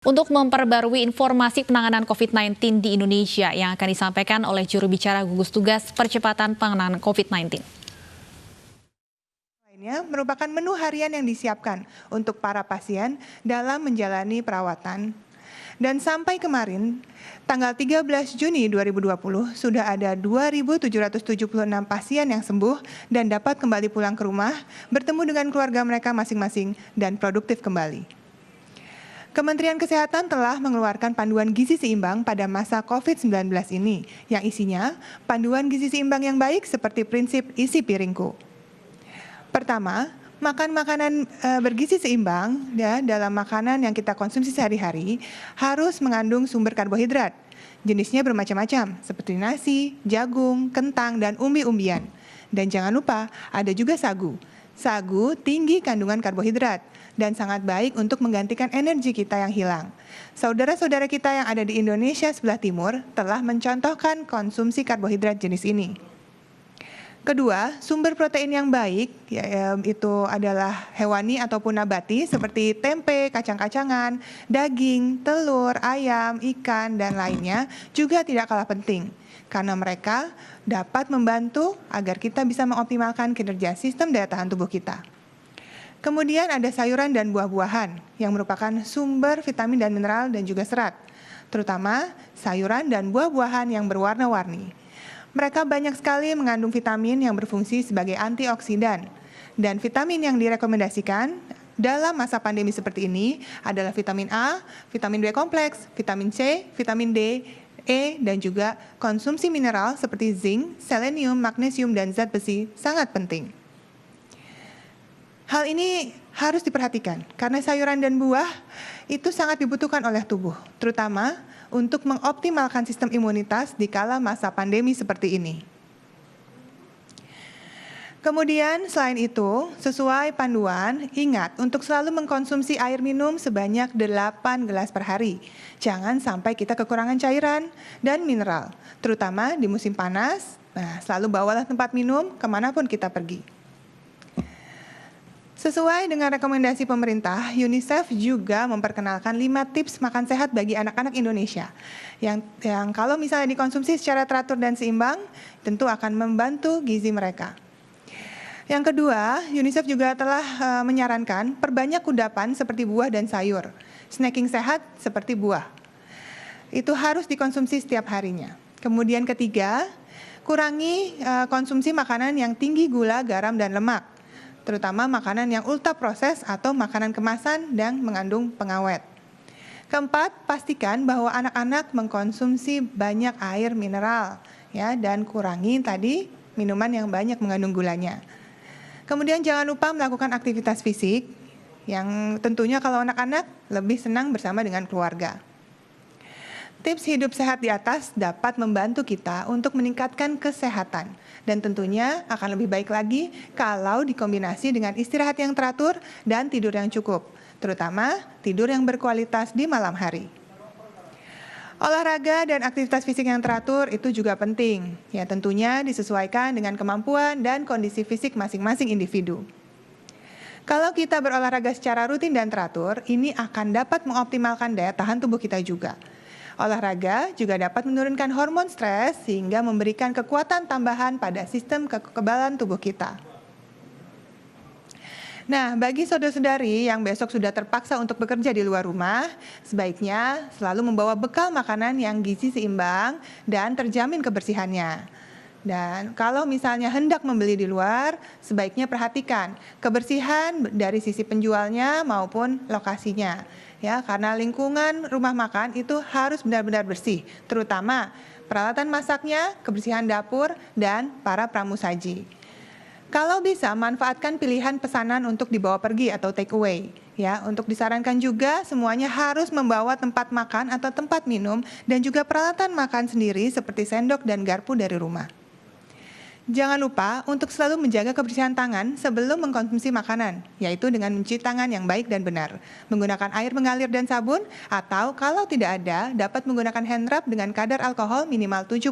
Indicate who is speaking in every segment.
Speaker 1: Untuk memperbarui informasi penanganan COVID-19 di Indonesia yang akan disampaikan oleh juru bicara gugus tugas percepatan penanganan COVID-19.
Speaker 2: Lainnya merupakan menu harian yang disiapkan untuk para pasien dalam menjalani perawatan. Dan sampai kemarin, tanggal 13 Juni 2020, sudah ada 2.776 pasien yang sembuh dan dapat kembali pulang ke rumah, bertemu dengan keluarga mereka masing-masing, dan produktif kembali. Kementerian Kesehatan telah mengeluarkan panduan gizi seimbang pada masa COVID-19 ini, yang isinya panduan gizi seimbang yang baik seperti prinsip isi piringku. Pertama, makan makanan bergizi seimbang ya, dalam makanan yang kita konsumsi sehari-hari harus mengandung sumber karbohidrat. Jenisnya bermacam-macam, seperti nasi, jagung, kentang, dan umbi-umbian. Dan jangan lupa, ada juga sagu. Sagu tinggi kandungan karbohidrat dan sangat baik untuk menggantikan energi kita yang hilang. Saudara-saudara kita yang ada di Indonesia sebelah timur telah mencontohkan konsumsi karbohidrat jenis ini. Kedua, sumber protein yang baik itu adalah hewani ataupun nabati seperti tempe, kacang-kacangan, daging, telur, ayam, ikan, dan lainnya juga tidak kalah penting karena mereka dapat membantu agar kita bisa mengoptimalkan kinerja sistem daya tahan tubuh kita. Kemudian ada sayuran dan buah-buahan yang merupakan sumber vitamin dan mineral dan juga serat, terutama sayuran dan buah-buahan yang berwarna-warni. Mereka banyak sekali mengandung vitamin yang berfungsi sebagai antioksidan. Dan vitamin yang direkomendasikan dalam masa pandemi seperti ini adalah vitamin A, vitamin B kompleks, vitamin C, vitamin D, E, dan juga konsumsi mineral seperti zinc, selenium, magnesium, dan zat besi sangat penting. Hal ini harus diperhatikan karena sayuran dan buah itu sangat dibutuhkan oleh tubuh, terutama untuk mengoptimalkan sistem imunitas di kala masa pandemi seperti ini. Kemudian selain itu, sesuai panduan, ingat untuk selalu mengkonsumsi air minum sebanyak 8 gelas per hari. Jangan sampai kita kekurangan cairan dan mineral, terutama di musim panas. Nah, selalu bawalah tempat minum kemanapun kita pergi. Sesuai dengan rekomendasi pemerintah, UNICEF juga memperkenalkan 5 tips makan sehat bagi anak-anak Indonesia yang kalau misalnya dikonsumsi secara teratur dan seimbang, tentu akan membantu gizi mereka. Yang kedua, UNICEF juga telah menyarankan perbanyak kudapan seperti buah dan sayur, snacking sehat seperti buah. Itu harus dikonsumsi setiap harinya. Kemudian ketiga, kurangi konsumsi makanan yang tinggi gula, garam, dan lemak, terutama makanan yang ultra proses atau makanan kemasan dan mengandung pengawet. Keempat, pastikan bahwa anak-anak mengkonsumsi banyak air mineral ya, dan kurangi tadi minuman yang banyak mengandung gulanya. Kemudian jangan lupa melakukan aktivitas fisik yang tentunya kalau anak-anak lebih senang bersama dengan keluarga. Tips hidup sehat di atas dapat membantu kita untuk meningkatkan kesehatan dan tentunya akan lebih baik lagi kalau dikombinasi dengan istirahat yang teratur dan tidur yang cukup, terutama tidur yang berkualitas di malam hari. Olahraga dan aktivitas fisik yang teratur itu juga penting, ya tentunya disesuaikan dengan kemampuan dan kondisi fisik masing-masing individu. Kalau kita berolahraga secara rutin dan teratur, ini akan dapat mengoptimalkan daya tahan tubuh kita juga. Olahraga juga dapat menurunkan hormon stres sehingga memberikan kekuatan tambahan pada sistem kekebalan tubuh kita. Nah, bagi saudara-saudari yang besok sudah terpaksa untuk bekerja di luar rumah, sebaiknya selalu membawa bekal makanan yang gizi seimbang dan terjamin kebersihannya. Dan kalau misalnya hendak membeli di luar, sebaiknya perhatikan kebersihan dari sisi penjualnya maupun lokasinya. Ya, karena lingkungan rumah makan itu harus benar-benar bersih, terutama peralatan masaknya, kebersihan dapur, dan para pramusaji. Kalau bisa, manfaatkan pilihan pesanan untuk dibawa pergi atau take away. Ya, untuk disarankan juga semuanya harus membawa tempat makan atau tempat minum dan juga peralatan makan sendiri seperti sendok dan garpu dari rumah. Jangan lupa untuk selalu menjaga kebersihan tangan sebelum mengkonsumsi makanan, yaitu dengan mencuci tangan yang baik dan benar, menggunakan air mengalir dan sabun, atau kalau tidak ada, dapat menggunakan hand rub dengan kadar alkohol minimal 70%.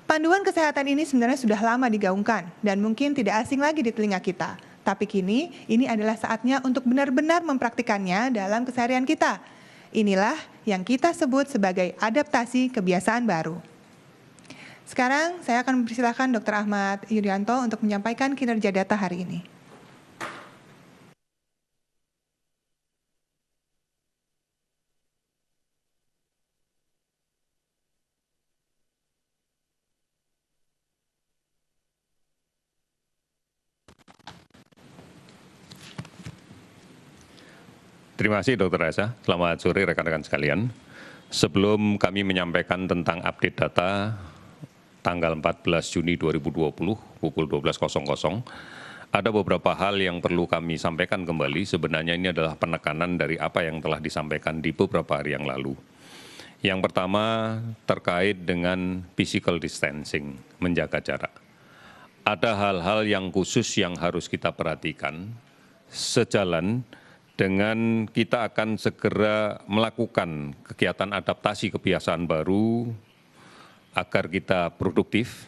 Speaker 2: Panduan kesehatan ini sebenarnya sudah lama digaungkan dan mungkin tidak asing lagi di telinga kita. Tapi kini ini adalah saatnya untuk benar-benar mempraktikannya dalam keseharian kita. Inilah yang kita sebut sebagai adaptasi kebiasaan baru. Sekarang saya akan mempersilahkan Dr. Ahmad Yuryanto untuk menyampaikan kinerja data hari ini.
Speaker 3: Terima kasih Dr. Esa. Selamat sore rekan-rekan sekalian. Sebelum kami menyampaikan tentang update data tanggal 14 Juni 2020 pukul 12.00, ada beberapa hal yang perlu kami sampaikan kembali. Sebenarnya ini adalah penekanan dari apa yang telah disampaikan di beberapa hari yang lalu. Yang pertama terkait dengan physical distancing, menjaga jarak. Ada hal-hal yang khusus yang harus kita perhatikan sejalan dengan kita akan segera melakukan kegiatan adaptasi kebiasaan baru agar kita produktif,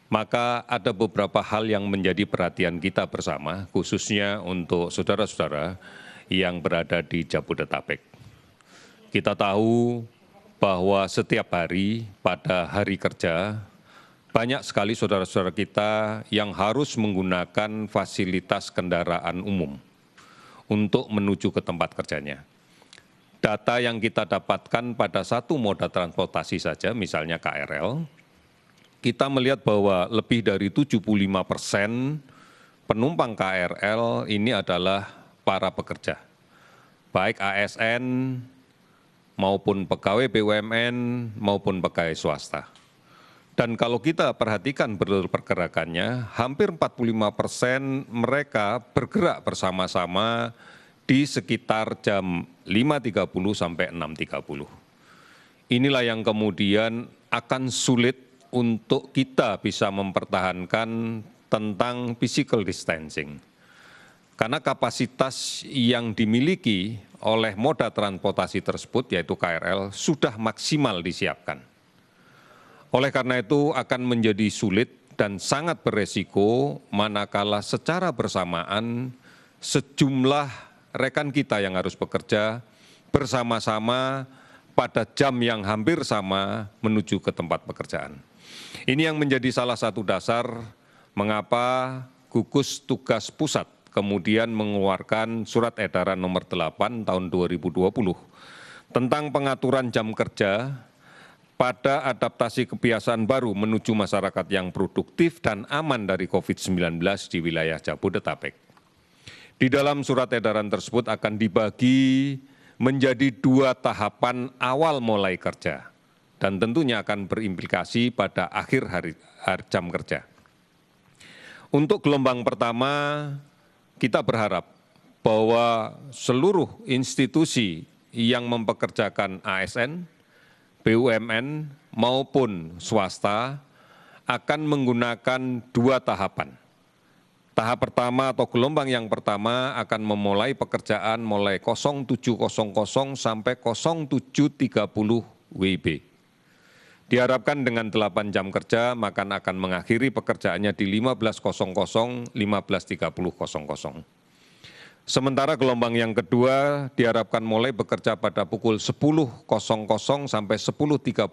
Speaker 3: maka ada beberapa hal yang menjadi perhatian kita bersama, khususnya untuk saudara-saudara yang berada di Jabodetabek. Kita tahu bahwa setiap hari pada hari kerja, banyak sekali saudara-saudara kita yang harus menggunakan fasilitas kendaraan umum untuk menuju ke tempat kerjanya. Data yang kita dapatkan pada satu moda transportasi saja, misalnya KRL, kita melihat bahwa lebih dari 75% penumpang KRL ini adalah para pekerja, baik ASN maupun pegawai BUMN maupun pegawai swasta. Dan kalau kita perhatikan pergerakannya, hampir 45% mereka bergerak bersama-sama di sekitar jam 5.30 sampai 6.30. Inilah yang kemudian akan sulit untuk kita bisa mempertahankan tentang physical distancing. Karena kapasitas yang dimiliki oleh moda transportasi tersebut, yaitu KRL, sudah maksimal disiapkan. Oleh karena itu akan menjadi sulit dan sangat beresiko manakala secara bersamaan sejumlah rekan kita yang harus bekerja bersama-sama pada jam yang hampir sama menuju ke tempat pekerjaan. Ini yang menjadi salah satu dasar mengapa Gugus Tugas Pusat kemudian mengeluarkan Surat Edaran Nomor 8 Tahun 2020 tentang pengaturan jam kerja pada adaptasi kebiasaan baru menuju masyarakat yang produktif dan aman dari COVID-19 di wilayah Jabodetabek. Di dalam surat edaran tersebut akan dibagi menjadi 2 tahapan awal mulai kerja dan tentunya akan berimplikasi pada akhir hari jam kerja. Untuk gelombang pertama, kita berharap bahwa seluruh institusi yang mempekerjakan ASN, BUMN maupun swasta akan menggunakan 2 tahapan. Tahap pertama atau gelombang yang pertama akan memulai pekerjaan mulai 07.00 sampai 07.30 WIB. Diharapkan dengan 8 jam kerja maka akan mengakhiri pekerjaannya di 15.00, 15.30.00. Sementara gelombang yang kedua diharapkan mulai bekerja pada pukul 10.00 sampai 10.30.00,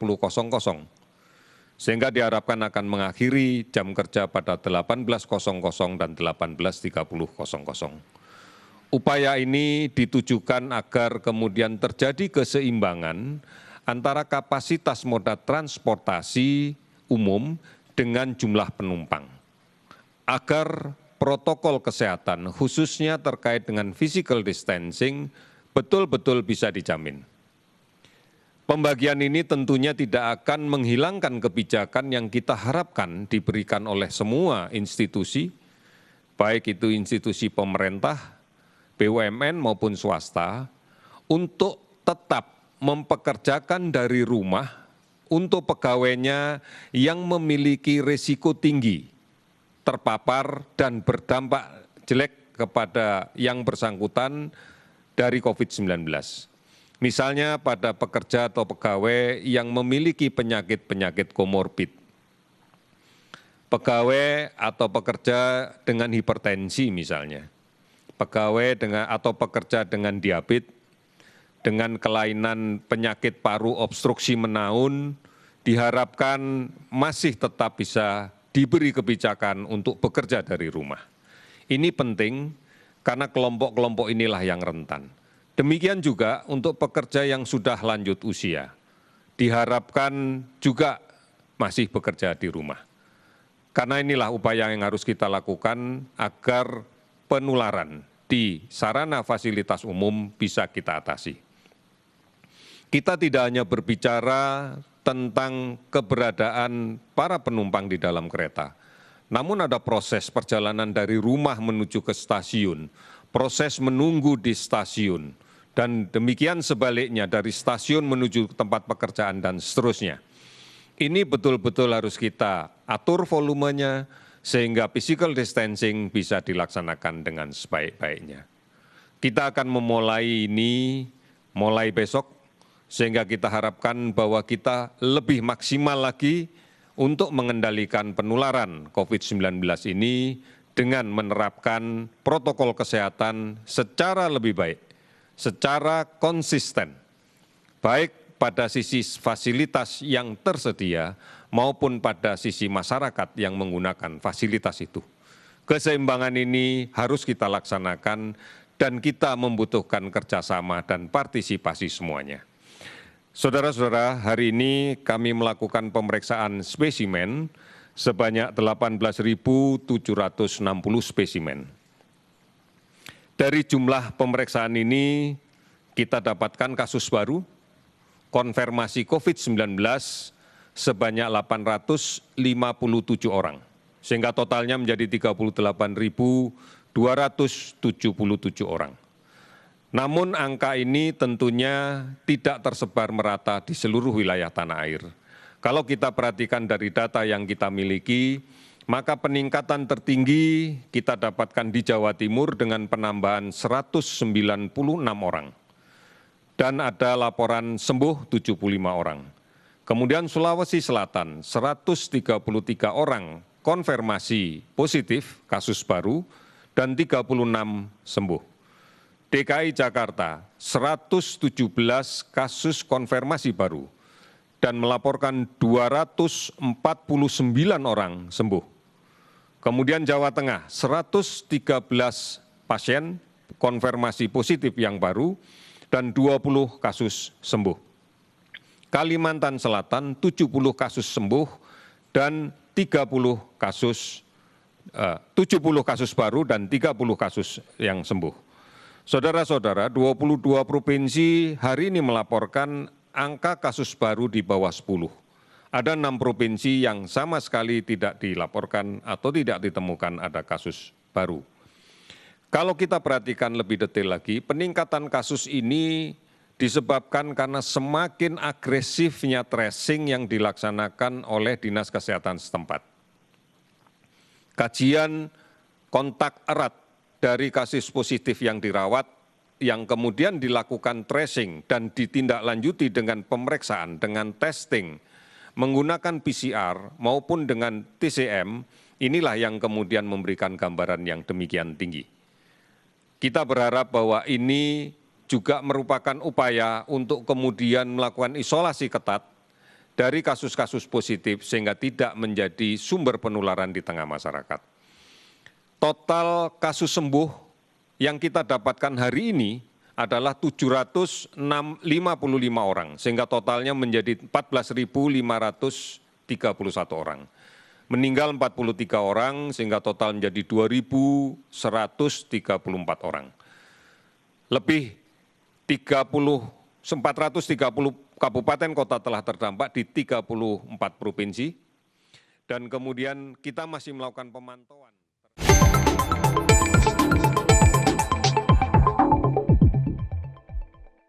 Speaker 3: sehingga diharapkan akan mengakhiri jam kerja pada 18.00 dan 18.30.00. Upaya ini ditujukan agar kemudian terjadi keseimbangan antara kapasitas moda transportasi umum dengan jumlah penumpang, agar protokol kesehatan khususnya terkait dengan physical distancing betul-betul bisa dijamin. Pembagian ini tentunya tidak akan menghilangkan kebijakan yang kita harapkan diberikan oleh semua institusi, baik itu institusi pemerintah, BUMN maupun swasta, untuk tetap mempekerjakan dari rumah untuk pegawainya yang memiliki risiko tinggi terpapar dan berdampak jelek kepada yang bersangkutan dari COVID-19. Misalnya pada pekerja atau pegawai yang memiliki penyakit-penyakit komorbid. pegawai atau pekerja dengan hipertensi misalnya, pegawai atau pekerja dengan diabetes, dengan kelainan penyakit paru obstruksi menaun, diharapkan masih tetap bisa diberi kebijakan untuk bekerja dari rumah. Ini penting karena kelompok-kelompok inilah yang rentan. Demikian juga untuk pekerja yang sudah lanjut usia, diharapkan juga masih bekerja di rumah. Karena inilah upaya yang harus kita lakukan agar penularan di sarana fasilitas umum bisa kita atasi. Kita tidak hanya berbicara tentang keberadaan para penumpang di dalam kereta, namun ada proses perjalanan dari rumah menuju ke stasiun, proses menunggu di stasiun, dan demikian sebaliknya dari stasiun menuju tempat pekerjaan dan seterusnya. Ini betul-betul harus kita atur volumenya sehingga physical distancing bisa dilaksanakan dengan sebaik-baiknya. Kita akan memulai ini mulai besok, sehingga kita harapkan bahwa kita lebih maksimal lagi untuk mengendalikan penularan COVID-19 ini dengan menerapkan protokol kesehatan secara lebih baik, secara konsisten, baik pada sisi fasilitas yang tersedia maupun pada sisi masyarakat yang menggunakan fasilitas itu. Keseimbangan ini harus kita laksanakan dan kita membutuhkan kerjasama dan partisipasi semuanya. Saudara-saudara, hari ini kami melakukan pemeriksaan spesimen sebanyak 18.760 spesimen. Dari jumlah pemeriksaan ini, kita dapatkan kasus baru, konfirmasi COVID-19 sebanyak 857 orang, sehingga totalnya menjadi 38.277 orang. Namun angka ini tentunya tidak tersebar merata di seluruh wilayah tanah air. Kalau kita perhatikan dari data yang kita miliki, maka peningkatan tertinggi kita dapatkan di Jawa Timur dengan penambahan 196 orang. Dan ada laporan sembuh 75 orang. Kemudian Sulawesi Selatan 133 orang konfirmasi positif kasus baru dan 36 sembuh. DKI Jakarta 117 kasus konfirmasi baru dan melaporkan 249 orang sembuh. Kemudian Jawa Tengah 113 pasien konfirmasi positif yang baru dan 20 kasus sembuh. Kalimantan Selatan 70 kasus sembuh dan 70 kasus baru dan 30 kasus yang sembuh. Saudara-saudara, 22 provinsi hari ini melaporkan angka kasus baru di bawah 10. Ada 6 provinsi yang sama sekali tidak dilaporkan atau tidak ditemukan ada kasus baru. Kalau kita perhatikan lebih detail lagi, peningkatan kasus ini disebabkan karena semakin agresifnya tracing yang dilaksanakan oleh Dinas Kesehatan setempat. Kajian kontak erat dari kasus positif yang dirawat, yang kemudian dilakukan tracing dan ditindaklanjuti dengan pemeriksaan, dengan testing, menggunakan PCR maupun dengan TCM, inilah yang kemudian memberikan gambaran yang demikian tinggi. Kita berharap bahwa ini juga merupakan upaya untuk kemudian melakukan isolasi ketat dari kasus-kasus positif sehingga tidak menjadi sumber penularan di tengah masyarakat. Total kasus sembuh yang kita dapatkan hari ini adalah 755 orang, sehingga totalnya menjadi 14.531 orang. Meninggal 43 orang, sehingga total menjadi 2.134 orang. Lebih 430 kabupaten kota telah terdampak di 34 provinsi, dan kemudian kita masih melakukan pemantauan.